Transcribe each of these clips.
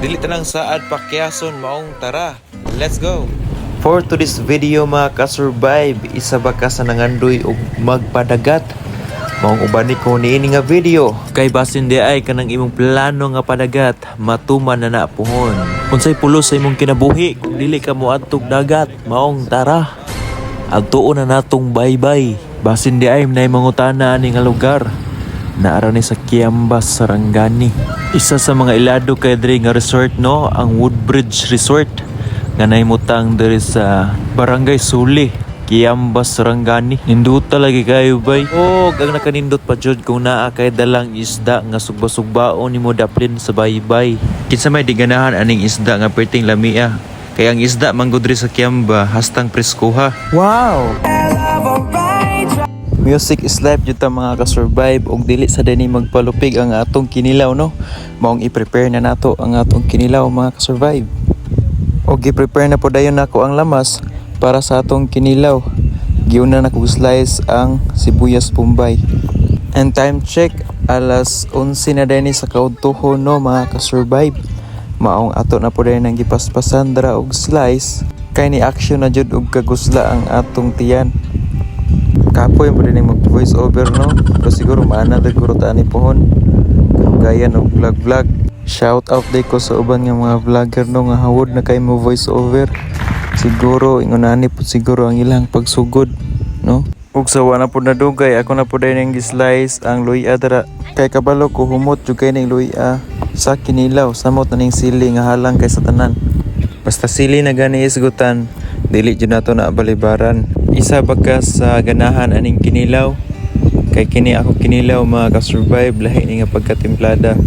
Dili tanang saad pakyason maong tara. Let's go. For today's video mga ka-survive, isa ba ka sa nangandoy og magpadagat? Maong ubani ko niini nga video. Kay basin di ay kanang imong plano nga padagat, matuman na napuhon. Unsay pulos sa imong kinabuhi kung dili ka moadtog dagat, maong tara. Adtuon na natong baybay. Basin di ay nay mangutana ani nga lugar. Naara ni sa Kiambas, Sarangani. Isa sa mga ilado kay diri nga resort no, ang Woodbridge Resort. Nga naimutang diri sa Barangay Suli, Kiambas, Sarangani. Ninduta lagi kayo bay. Oh, ang nakanindot pa jud kung naa kay dalang isda nga sugba-sugbaon nimo daplin sa baybay. Kinsa may diganahan aning isda nga perting lamia. Kay ang isda manggod diri sa Kiamba hastang preskuha. Wow! Music is life jud ta mga ka-survive og dili sa dini magpalupig ang atong kinilaw no. Maong i-prepare na nato ang atong kinilaw mga ka-survive. Og i-prepare na po dayon nako ang lamas para sa atong kinilaw. Giuna na ko slice ang sibuyas bombay. And time check, alas 11 na din sa kaudtuhon no mga ka-survive. Maong ato na po dayon ang gipaspasan dra og slice. Kay ni action na jud og kagusla ang atong tiyan. Kapoy mo din mag voice over no. Pero siguro maana daguro ta ni pohon. Gayan og vlog. Shout out day ko sa uban nga mga vlogger no nga hawod na kay mo voice over. Siguro ingonani pud siguro ang ilang pagsugod no. Ug sawa na pud nadugay ako na pud din gi-slice ang luya dara. Kay kabalo ko humot jud kay ning luya sa kinilaw samot na ning sili nga halang kay sa tanan. Basta sili na gani isgutan, dili jud nato na balibaran. Isa ba ka sa ganahan aning kinilaw? Kay kini ako kinilaw mga ka-survive lahi ni nga pagkatimplada.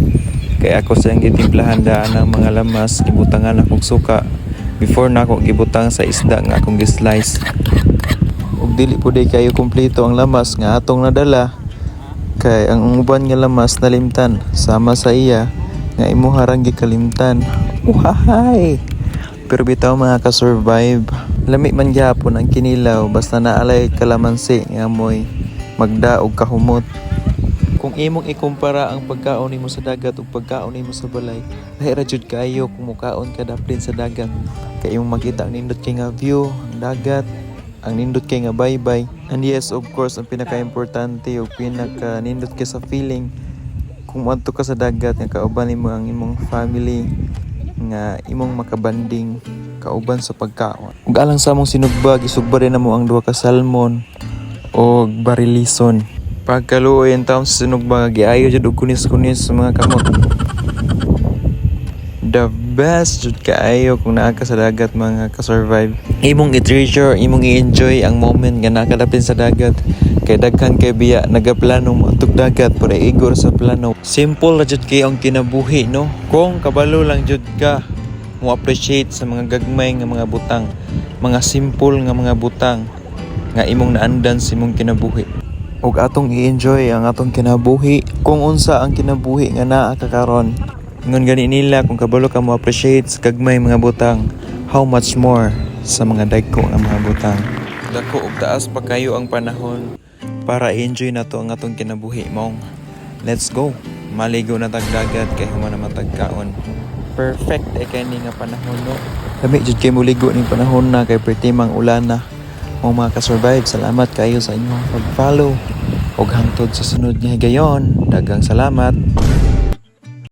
Kay ako sayang gitimplahan daan ang mga lamas, gibutangan akong suka before na ako gibutang sa isda nga akong gi-slice. Ug dili pud kayo kumpleto ang lamas nga atong nadala. Kay ang uban nga lamas nalimtan sama sa iya nga imo harang gikalimtan. Uhahay! Pero bitaw mga ka-survive, lami man gyapon ang kinilaw basta naalay kalamansi nga moy magda og kahumot. Kung imong ikumpara ang pagkaon nimo sa dagat ug pagkaon nimo sa balay, lahi ra jud kayo kung mukaon ka daplin sa dagat. Kay imong makita ang nindot kay nga view, ang dagat, ang nindot kay nga baybay. And yes, of course, ang pinaka-importante ug pinaka-nindot kay sa feeling kung adto ka sa dagat nga kauban nimo ang imong family nga imong makabanding kauban sa pagkaon. Ug alang sa among sinugba, gisugba rin namo ang duha ka salmon o barilison. Pagkaluoy ang taong sa sinugba, giayo jud og kunis-kunis sa mga kamot. The best jud kaayo kung naa ka sa dagat mga ka-survive. Imong i-treasure, imong i-enjoy ang moment nga nakadapin sa dagat. Kay daghan kay biya nagaplano mo atog dagat para igor sa plano. Simple ra jud kay ang kinabuhi no. Kung kabalo lang jud ka mo appreciate sa mga gagmay nga mga butang, mga simple nga mga butang nga imong naandan sa imong kinabuhi. Ug atong i-enjoy ang atong kinabuhi kung unsa ang kinabuhi nga naa ka karon. Ingon gani nila kung kabalo ka mo appreciate sa gagmay mga butang, how much more sa mga dagko nga mga butang. Dako ug taas pa kayo ang panahon para i-enjoy nato ang atong kinabuhi mong. Let's go. Maligo na tagdagat kay human na matagkaon. Perfect kay ni nga panahon no. Lami jud kay muligo ning panahon na kay pretty mang ulan na. Mga ka-survive, salamat kayo sa inyong pag-follow. Og hangtod sa sunod nga higayon. Daghang salamat.